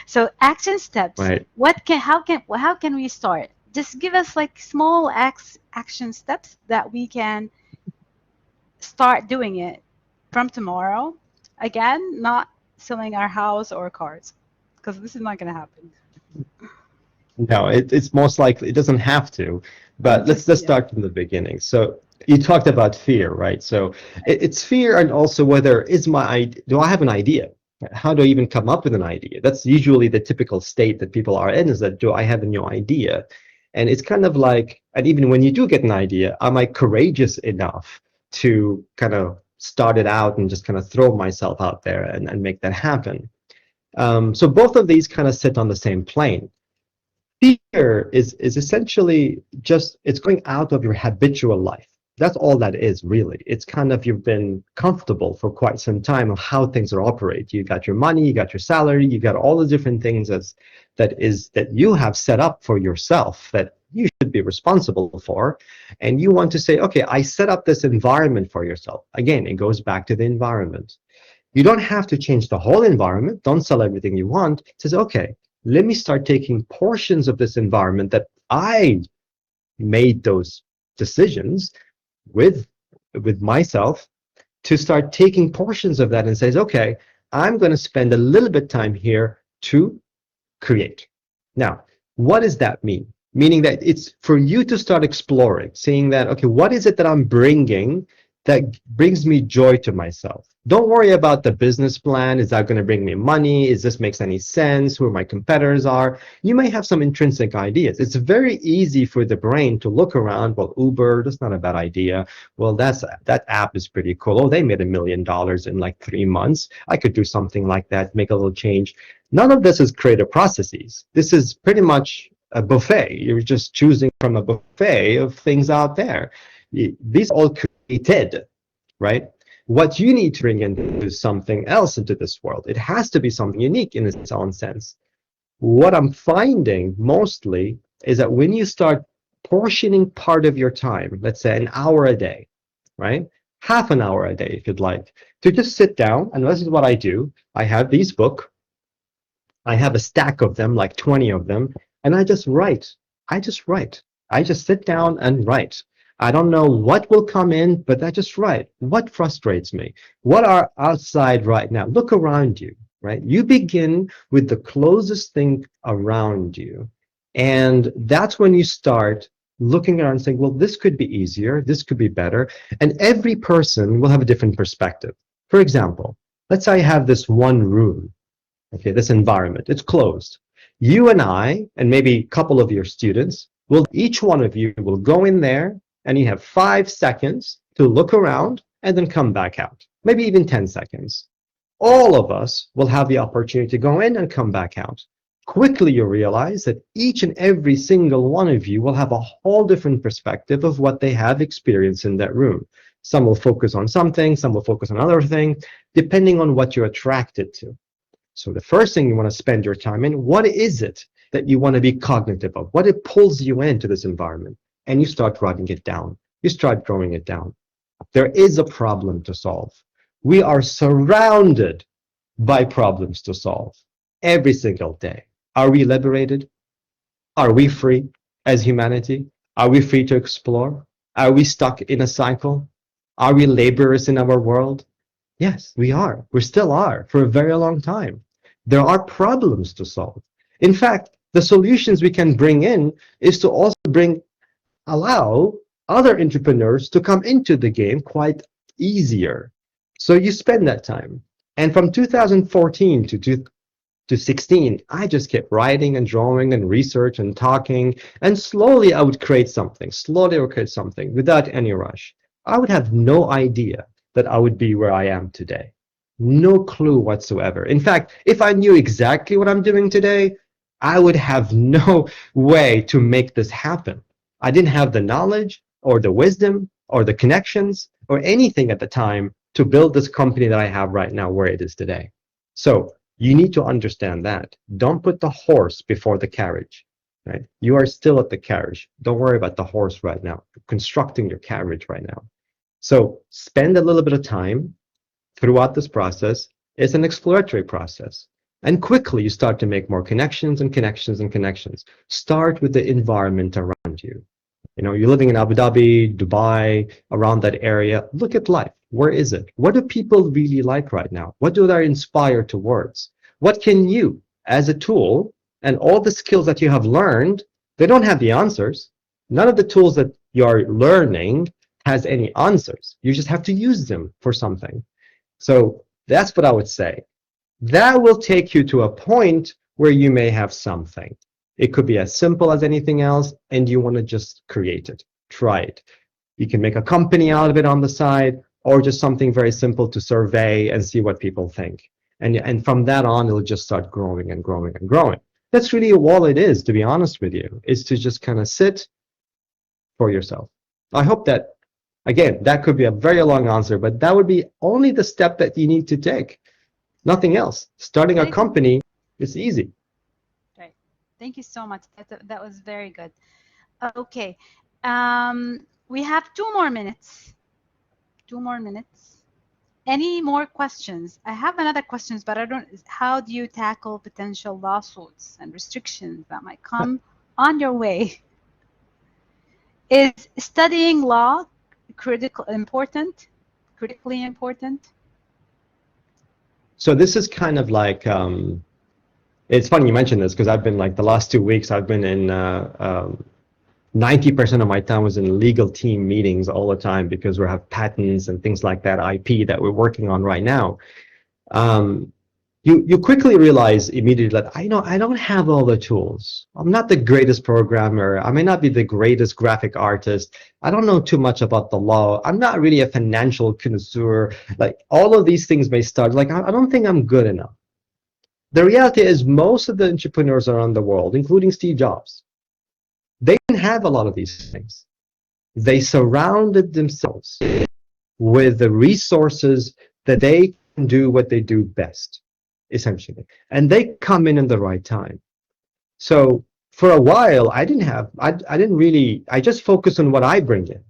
So action steps. Right. How can we start? Just give us like small action steps that we can start doing it from tomorrow. Again, not selling our house or cars because this is not going to happen. No, it's most likely it doesn't have to, but let's Yeah. start from the beginning. So you talked about fear, right? So it's fear, and also whether do I have an idea? How do I even come up with an idea? That's usually the typical state that people are in, is that do I have a new idea? And it's kind of like, and even when you do get an idea, am I courageous enough to kind of start it out and just kind of throw myself out there and make that happen? So both of these kind of sit on the same plane. Fear is essentially just it's going out of your habitual life. That's all that is really. It's kind of you've been comfortable for quite some time of how things are operate. You got your money, you got your salary, you got all the different things that you have set up for yourself that you should be responsible for. And you want to say, okay, I set up this environment for yourself. Again, it goes back to the environment. You don't have to change the whole environment. Don't sell everything you want. It says, okay, let me start taking portions of this environment that I made those decisions with with myself to start taking portions of that and says, okay, I'm going to spend a little bit time here to create. Now, what does that mean? Meaning that it's for you to start exploring, saying that, okay, what is it that I'm bringing that brings me joy to myself? Don't worry about the business plan. Is that going to bring me money? Is this makes any sense? Who my competitors are? You may have some intrinsic ideas. It's very easy for the brain to look around. Well, Uber, that's not a bad idea. Well, that app is pretty cool. Oh, they made $1 million in like 3 months. I could do something like that, make a little change. None of this is creative processes. This is pretty much a buffet. You're just choosing from a buffet of things out there. These are all created, right? What you need to bring into something else into this world. It has to be something unique in its own sense. What I'm finding mostly is that when you start portioning part of your time, let's say an hour a day, right? Half an hour a day, if you'd like, to just sit down, and this is what I do. I have these books. I have a stack of them, like 20 of them, and I just write. I just write. I just sit down and write. I don't know what will come in, but I just write. What frustrates me? What are outside right now? Look around you. right? You begin with the closest thing around you. And that's when you start looking around and saying, well, this could be easier, this could be better. And every person will have a different perspective. For example, let's say I have this one room, okay, this environment, it's closed. You and I, and maybe a couple of your students, will each one of you will go in there and you have 5 seconds to look around and then come back out, maybe even 10 seconds. All of us will have the opportunity to go in and come back out. Quickly, you realize that each and every single one of you will have a whole different perspective of what they have experienced in that room. Some will focus on something, some will focus on another thing, depending on what you're attracted to. So the first thing you want to spend your time in, what is it that you want to be cognitive of? What it pulls you into this environment? And you start writing it down. You start drawing it down. There is a problem to solve. We are surrounded by problems to solve every single day. Are we liberated? Are we free as humanity? Are we free to explore? Are we stuck in a cycle? Are we laborers in our world? Yes, we are. We still are for a very long time. There are problems to solve. In fact, the solutions we can bring in is to also allow other entrepreneurs to come into the game quite easier. So you spend that time. And from 2014 to 16, I just kept writing and drawing and research and talking. And slowly I would create something. Slowly I would create something without any rush. I would have no idea that I would be where I am today. No clue whatsoever. In fact, if I knew exactly what I'm doing today, I would have no way to make this happen. I didn't have the knowledge or the wisdom or the connections or anything at the time to build this company that I have right now where it is today. So you need to understand that. Don't put the horse before the carriage, right? You are still at the carriage. Don't worry about the horse right now. You're constructing your carriage right now. So spend a little bit of time throughout this process. It's an exploratory process. And quickly you start to make more connections and connections and connections. Start with the environment around you. You know, you're living in Abu Dhabi, Dubai, around that area. Look at life. Where is it? What do people really like right now? What do they inspire towards? What can you, as a tool, and all the skills that you have learned, they don't have the answers. None of the tools that you're learning has any answers. You just have to use them for something. So that's what I would say. That will take you to a point where you may have something. It could be as simple as anything else, and you want to just create it. Try it. You can make a company out of it on the side, or just something very simple to survey and see what people think. And from that on, it'll just start growing and growing and growing. That's really all it is, to be honest with you, is to just kind of sit for yourself. I hope that, again, that could be a very long answer, but that would be only the step that you need to take. Nothing else. Starting a company is easy. Right. Thank you so much. That was very good. Okay. We have 2 more minutes. 2 more minutes. Any more questions? I have another questions, but I don't. How do you tackle potential lawsuits and restrictions that might come on your way? Is studying law critically important? So this is kind of like, it's funny you mentioned this because I've been like the last 2 weeks, I've been in 90% of my time was in legal team meetings all the time because we have patents and things like that, IP that we're working on right now. You quickly realize immediately that I don't have all the tools. I'm not the greatest programmer. I may not be the greatest graphic artist. I don't know too much about the law. I'm not really a financial connoisseur. Like all of these things may start like I don't think I'm good enough. The reality is most of the entrepreneurs around the world, including Steve Jobs, they didn't have a lot of these things. They surrounded themselves with the resources that they can do what they do best, essentially. And they come in the right time. So for a while, I just focused on what I bring in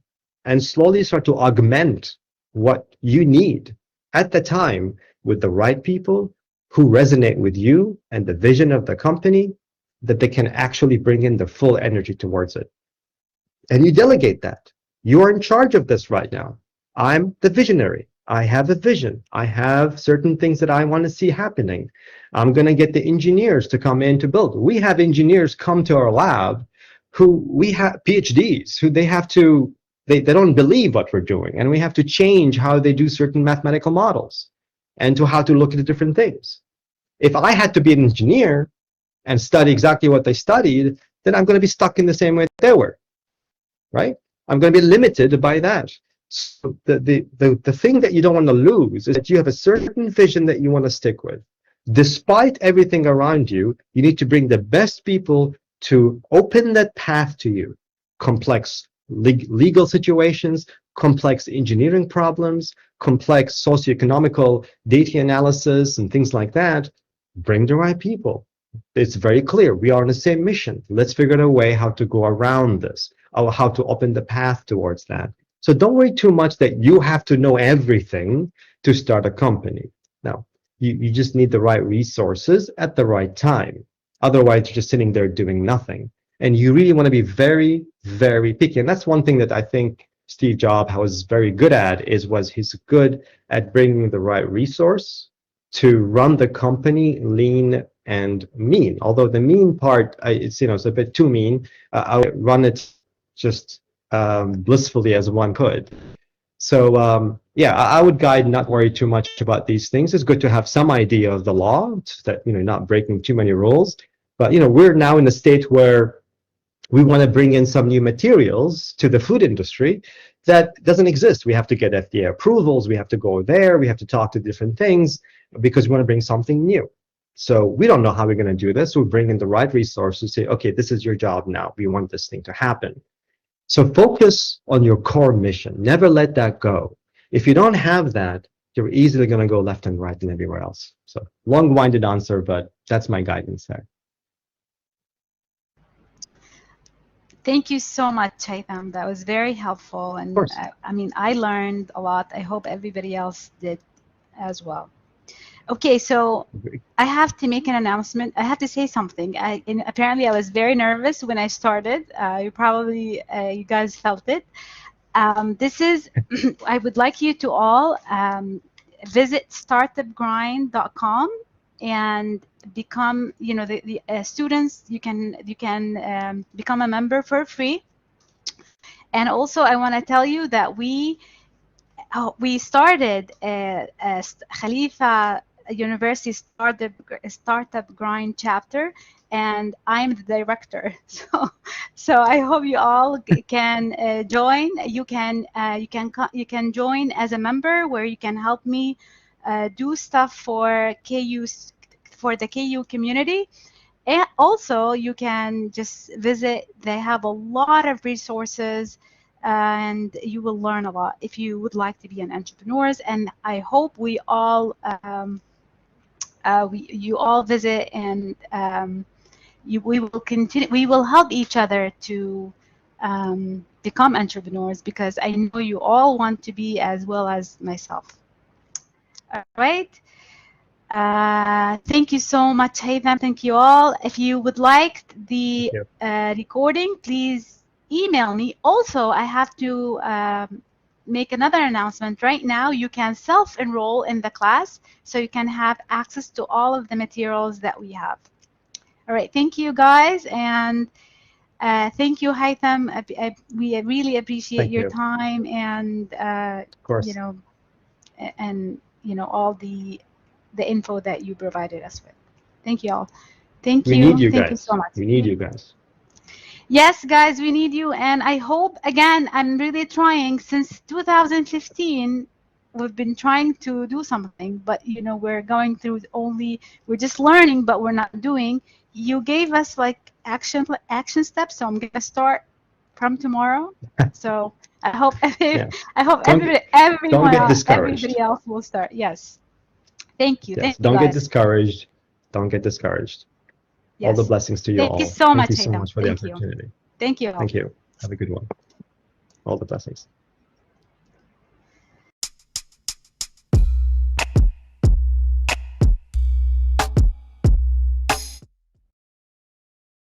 and slowly start to augment what you need at the time with the right people who resonate with you and the vision of the company, that they can actually bring in the full energy towards it. And you delegate that. You are in charge of this right now. I'm the visionary. I have a vision. I have certain things that I want to see happening. I'm going to get the engineers to come in to build. We have engineers come to our lab who we have PhDs who they don't believe what we're doing. And we have to change how they do certain mathematical models and to how to look at the different things. If I had to be an engineer and study exactly what they studied, then I'm going to be stuck in the same way they were, right? I'm going to be limited by that. So the thing that you don't want to lose is that you have a certain vision that you want to stick with. Despite everything around you, you need to bring the best people to open that path to you. Complex legal situations, complex engineering problems, complex socioeconomical data analysis and things like that. Bring the right people. It's very clear. We are on the same mission. Let's figure out a way how to go around this, or how to open the path towards that. So don't worry too much that you have to know everything to start a company. No, you just need the right resources at the right time. Otherwise, you're just sitting there doing nothing. And you really want to be very, very picky. And that's one thing that I think Steve Jobs was very good at, was he's good at bringing the right resource to run the company lean and mean. Although the mean part, it's a bit too mean. I would run it just blissfully as one could. So yeah, I would guide not worry too much about these things. It's good to have some idea of the law, so that not breaking too many rules. But we're now in a state where we want to bring in some new materials to the food industry that doesn't exist. We have to get FDA approvals. We have to go there. We have to talk to different things because we want to bring something new. So we don't know how we're going to do this. We bring in the right resources, say, okay, this is your job now. We want this thing to happen. So focus on your core mission. Never let that go. If you don't have that, you're easily going to go left and right and everywhere else. So long-winded answer, but that's my guidance there. Thank you so much, Haitham. That was very helpful. And I mean, I learned a lot. I hope everybody else did as well. Okay, so I have to make an announcement. I have to say something. Apparently, I was very nervous when I started. You guys felt it. This is, I would like you to all visit StartUpGrind.com and become, the students. You can become a member for free. And also, I want to tell you that we started Khalifa University Startup Grind chapter, and I'm the director. So I hope you all can join. You can join as a member, where you can help me do stuff for the KU community. And also, you can just visit. They have a lot of resources, and you will learn a lot if you would like to be an entrepreneur. And I hope we all you all visit, and we will continue. We will help each other to become entrepreneurs, because I know you all want to be, as well as myself. All right. Thank you so much, Haitham. Thank you all. If you would like the recording, please email me. Also, I have to make another announcement. Right now, you can self-enroll in the class, so you can have access to all of the materials that we have. All right. Thank you, guys. And thank you, Haitham. We really appreciate your time, and of course. All the info that you provided us with. Thank you all. Thank you. We need you guys. Thank you so much. We need you guys. Yes, guys, we need you. And I hope, again, I'm really trying. Since 2015, we've been trying to do something, but we're going through we're just learning, but we're not doing. You gave us like action steps, so I'm gonna start from tomorrow. So I hope everybody else will start. Yes. Thank you. Yes. Thank you, Don't guys. get discouraged. Don't get discouraged. Yes. All the blessings to you all. Thank you so much, Thank you so much for the opportunity. Thank you. Thank you. Have a good one. All the blessings.